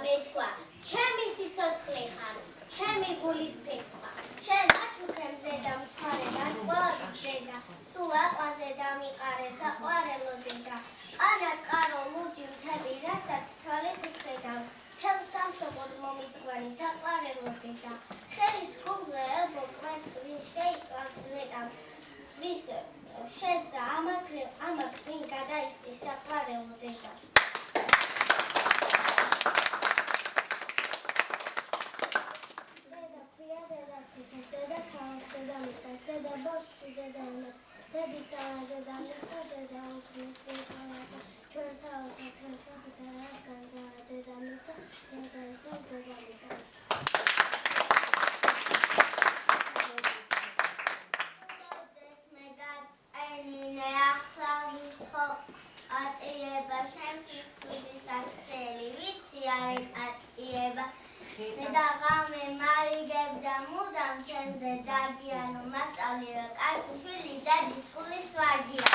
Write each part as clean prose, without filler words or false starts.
მეთქვა, ჩემი სიცოცხლე ხარ, ჩემი გულის ფეთქვა. შენ აჩუქემზე და მთვარე დასკვალად დედა, სულ აყვანზე დამიყარე საყვარელო დედა. ყანა წყარო ლურჯი მთები, რასაც თვალეთ ხედავ, მთელ სამშობლოდ მომიწყвани საყვარელო დედა. ხელის ქულზე ერბო კვეს ვინ შეიწვავს ნეტავ, ვის შესა ამაკს ვინ გადაიხდის საყვარელო დედა. დედა ქალაქ დედა მიწას, დედა ბავშვი დედა იმას, დედი წავა დედა მისა, დედა უძღვნის დედა ჩვენ საოცარ ჩვენ საფუძე რადგან ძაა დედა მისა, დედა იცავს დედა მიწას. მოდეს მე გაწენინე ახლა ვიხო ატირება შემში ცუდის აქცელი ვიცი არის ატირება დედა ღამე მარიგებდა მუდამ ჩემზე დარდიანო მასწავლია კარგი შვილი დედის გულის ვარდია.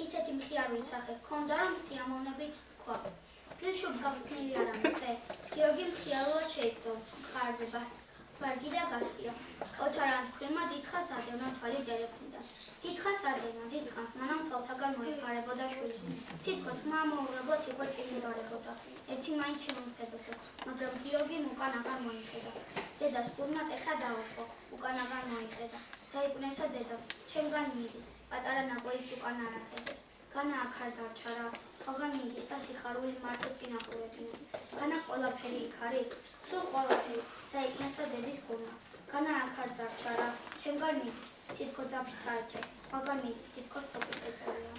ისეთი მხიარული სახე ჰქონდა, რომ სიამოვნებით თქვა. წილშუბ გავხსნილი არ ამხე, გიორგი მხიარულად შეიგდო ხარზე ვარგი და გასწია. ოთარან მკვირმა დიდხანს ადევნა თვალი დერეფნიდან. დიდხანს ადევნა, დიდხანს მანამ თვალთაგან მოიფარებოდა შვილი. თითქოს ხმა მოუღებლად იყო წინდარებოდა. ერთი მაინც შემომხედოსო, მაგრამ გიორგიმ უკან აღარ მოიხედა. დედას კურნად ეხა დაუწყო, უკან აღარ მოიხედა. დაიკვნესა დედა, ჩემგან მიდის, პატარა ნაყოლიც უკან არ ახედებს. განა აქ არ დარჩა რა, სხვაგან მიდის და სიხარული მარტო წინ აყურებინებს. განა ყველაფერი იქ არის, სულ ყველაფერი, დაიკვნესა დედის კურნა. განა აქ არ დარჩა რა, ჩემგან მიდის, თითქოს ძაფიც არ ჭერს, სხვაგან მიდის, თითქოს თოფით ეწერია.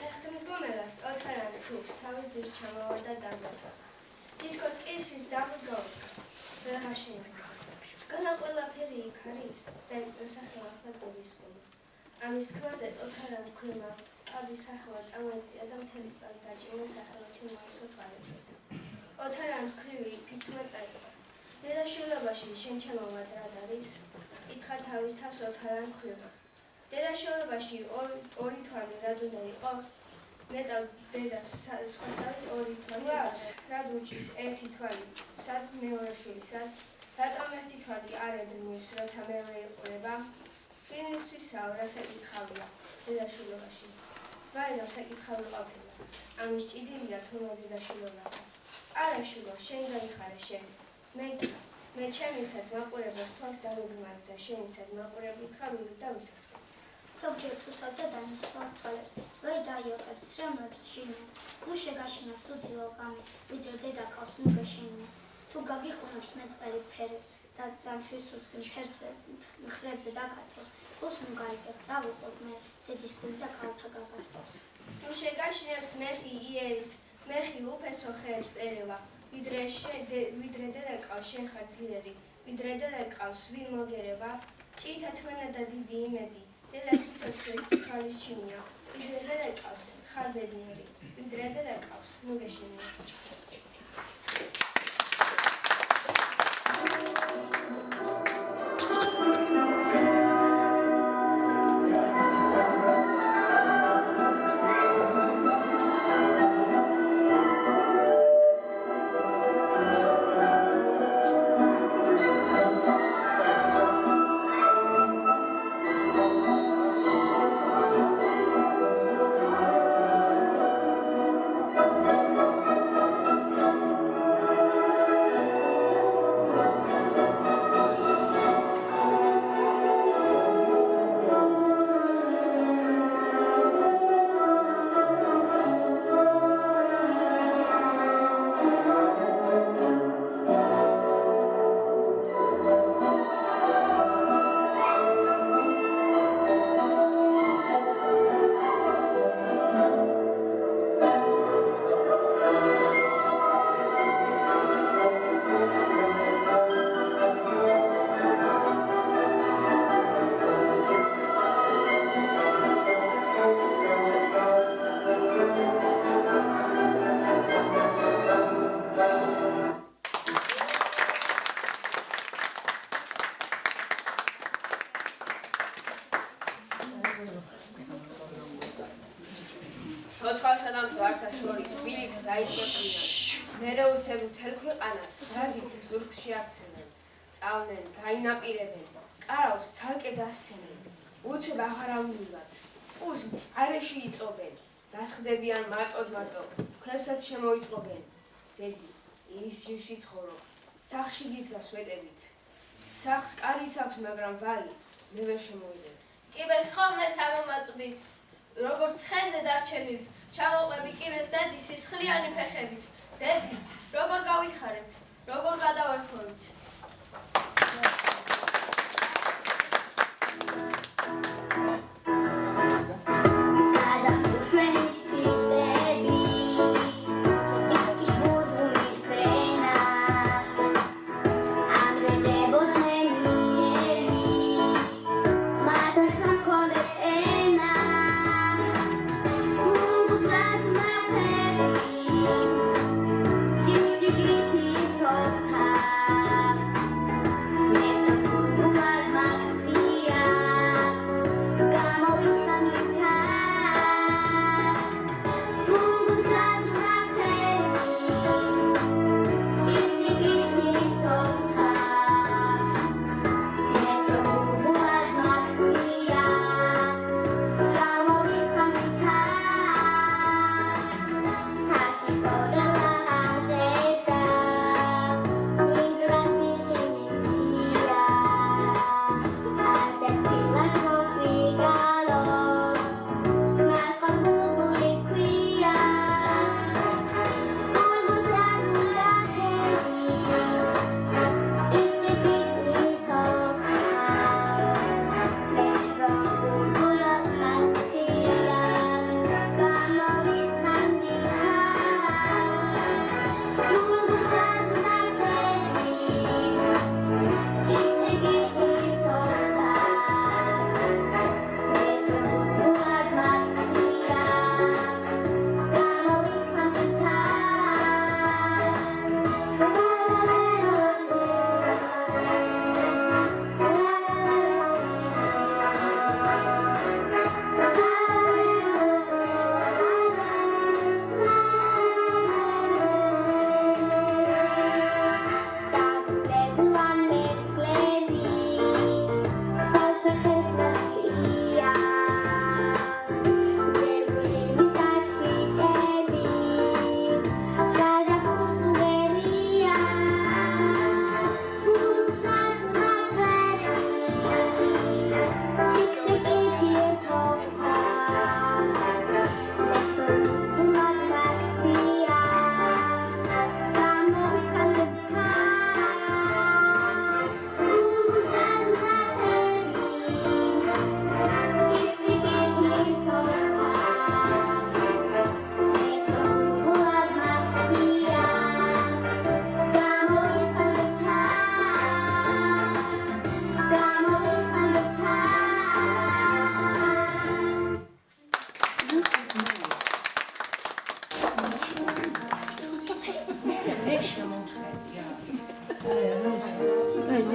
ეხსენ გომელას, ოთარანი თუქს, თავი ძირს ჩამოვარდა დარბაზა. თითქოს კისრის ზამი გაუძღა. ვეღარ შეიმჩნევა. განა ყველაფერი იქ არის და სახელად დედისკოლა. ამის თქმაზე ოთარა მკვრივმა თავის სახელად წამოეწია და მთელი პლანი დაჭირა სახელოთი მოისოფარებდა. ოთარა მკვრივი ფიჭმა წაიღო. დედაშვილობაში შენ ჩემო მადრად არის? ითხრა თავის თავს ოთარა მკვრივმა. დედაშვილობაში ორი თვალი რად უნდა იყოს? ნეტავ დედას სხვასავით ორი თვალი აქვს. რად უჭის ერთი თვალი სად მეორე შვილი სად? რატომ ერთი თვალი არ ედმის, როცა მეორე იყურება? ვინისთვისაო, რა საკითხავია დედაშვილობაში? ვაი, რა საკითხავი ყოფილა. ამის ჭიდილია თურმე დედაშვილობაცა. არა შვილო, შენ გაიხარე შენ. მე ჩემისად მაყურებას თვალს დავიგმარი და შენისად მაყურებით ხავილი დავიცოცხლე. ზოგჯერ თუ საბჭოდანის თვალებს ვერ დაიოკებს სრემლებს შინეს. ნუ შეგაშინებს უძილო ღამე, ვიდრე დედა ყავს ნუ გაშინია. თუ გაგიხუნებს მეწყერი ფერებს და ძამჩვის სუსხი მხრებზე დაგატოს, ხოს ნუ გაიგებ, რა ვუყოდ მე დედის გული და კალთა გაგარტოს. თუ შეგაშინებს მეხი იერით, მეხი უფესო ხეებს ერევა, ვიდრე დედა ყავს შენ ხარ ძლიერი, ვიდრე დედა ყავს ვინ მოგერება, ჭირთა თმენა და დიდი იმედი, დედა სიცოცხლის თვალის ჩინია, ვიდრე დედა ყავს ხარ ბედნიერი, ვიდრე დედა ყავს ნუ გეშინია. ცოცხალსა და მტვართა შორის ბილიქს გაიჭრებიან. მერე უცებ მთელ ქვეყანას რაზით ზურგში აქცევენ. წავდნენ, გაინაპირებენ, კარავს ცალკე დასცენენ. უცებ აღარ ამნივად. ურს მწარეში იწობენ. დასხდებიან მარტო, ქვევსაც შემოიწყობენ. დედი, ის ჯიში ცხოვრობ, სახში გიდგა სვეტებით. სახს კარიც აქვს, მაგრამ ვაი, მე ვერ შემოვიდებ. კიბეს ხოლმეც ამომაწვდი. როგორც ხეზე დარჩენილს, ჩამოყვები კიბეს დედის სისხლიანი ფეხებით. დედი, როგორ გავიხარეთ, როგორ გადავერთვებით.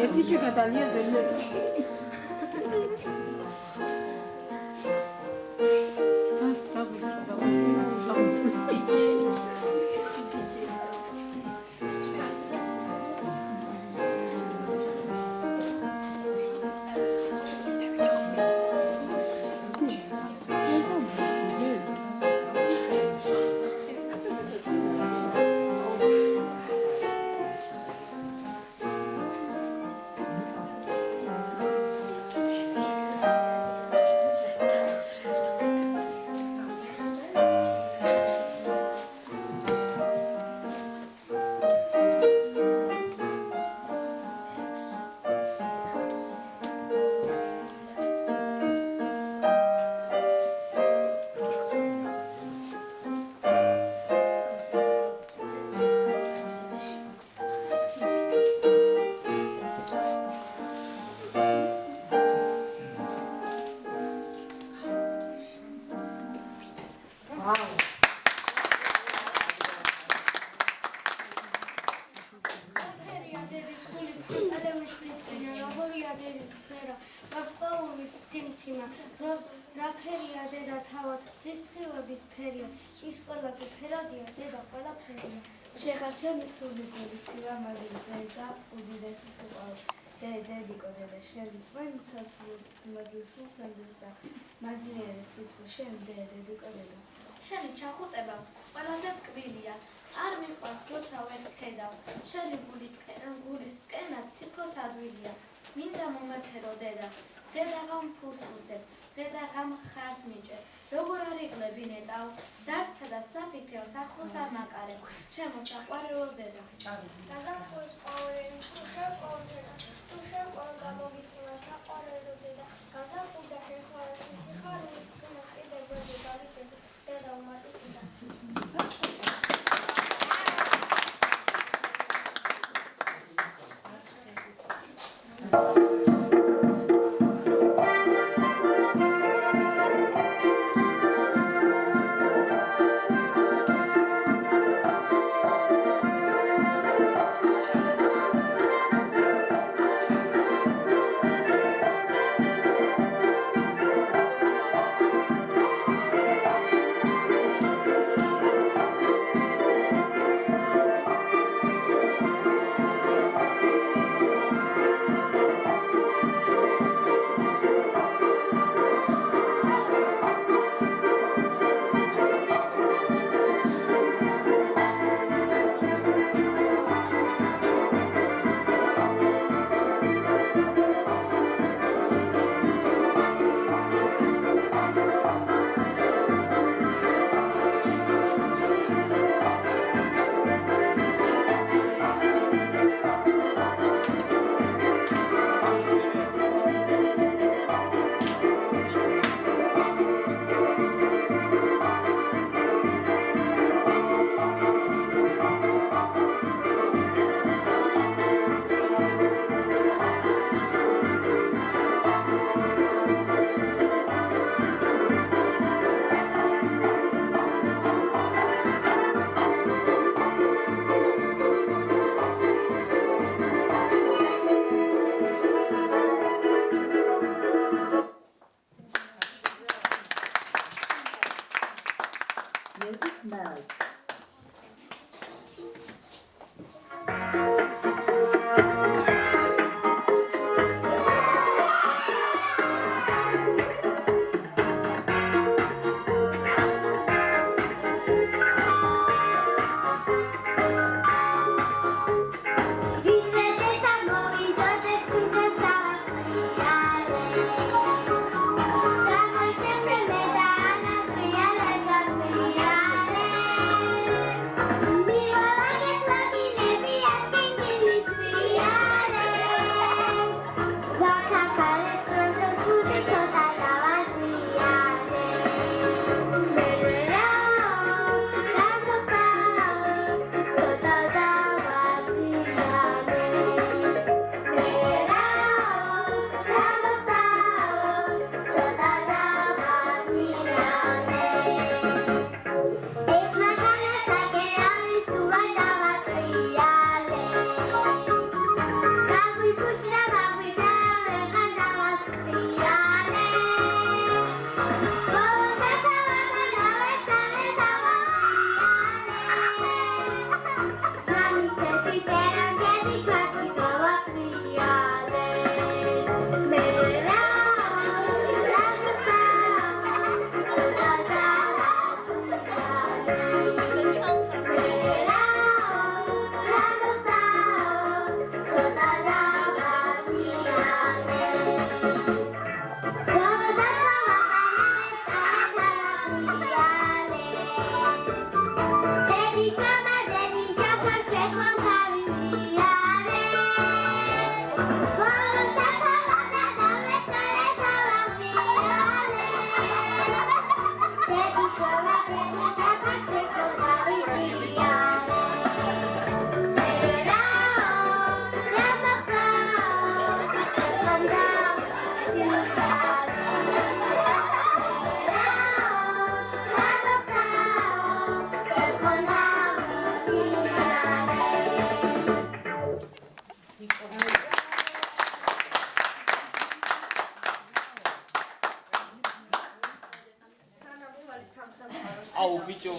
ერთი ჭიქა ძალიან ზემოა. რაფერია დედა თავად ცისხილების ფერია ის ყველაზე ფერადია დედა ყველაფერია შეხარჩენი სული პოლიცია მაგაზე და უდიდესი სიყვარული დედიკო დედა შენი წვენი ცასულით მაგის სულთანდეს და მაზიერი სიტყვა შენ დედიკო დედა შენი ჩახუტება ყველაზე ტკბილია არ მიყვარს როცა ვერ ხედავ შენი გულის ტკენა თითქოს ადვილია მინდა მომეფერო დედა დედაღამ ფუსტუსებ დედაღამ ხარს მიჭერ როგორ არ იყლები ნეტავ დარცა და საფიქრებს ახლოს არ მაკარე ჩემო საყვარელო დედა გაზაფხულის ყვავილები სუშევ ყვავილდედა სუშევ ყვავილ გამოგიწევა საყვარელო დედა გაზაფხულდა შეხმარების სიხარული წინა კიდევ გვერდი გავიდები დედა უმარტის დედა აუ ბიჭო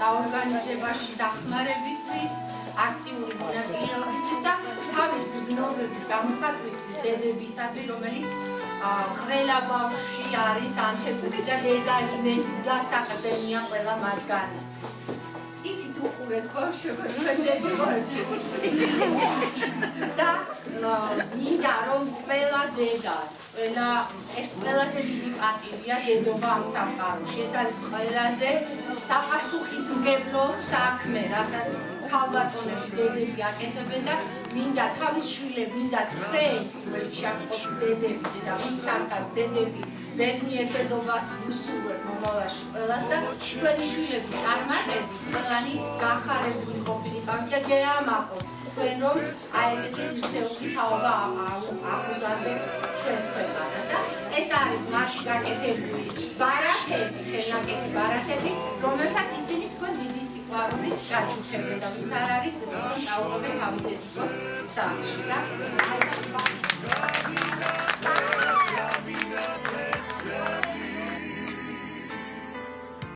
დაორგანიზებაში დახმარებისთვის, აქტიური მონაწილეობისთვის და თავის მგრძნობების გამოხატვისთვის დედებისადმი, რომელიც ყველა ბავშვში არის ანთებული და დედაინედი და საყრდენია ყველა მათგანისთვის. იქით უყურეთ ბავშვებო, და მინდა რომ ყველა დედას, ეს ყველაზე დიდი პატივია დედობა ამ სამყაროში. ეს არის ყველაზე საპასუხისმგებლო საქმე, რასაც ქალბატონები დედები აკეთებენ და მინდა თავის შვილები, მინდა თქვენ, რომელში აღყოფ დედები და ვინც არ გაქვთ დედები, ბედნიერ დედობას ვუსურვებ მომავალში ყველას და თქვენი შვილები წარმატებით ყველანი გახარებული ყოფილიყავით და გეამაყოთ თქვენ რომ აი ესეთი ღირსეული თაობა აღუზარდეთ ჩვენს ქვეყანას და ეს არის მაშინ გაკეთებული ბარათები, ხელნაკეთი ბარათები, რომელსაც ისინი თქვენ დიდი სიყვარულით გაჩუქებენ და ვინც არ არის დაუბრუნდეთ თავის დედიკოს სახლში და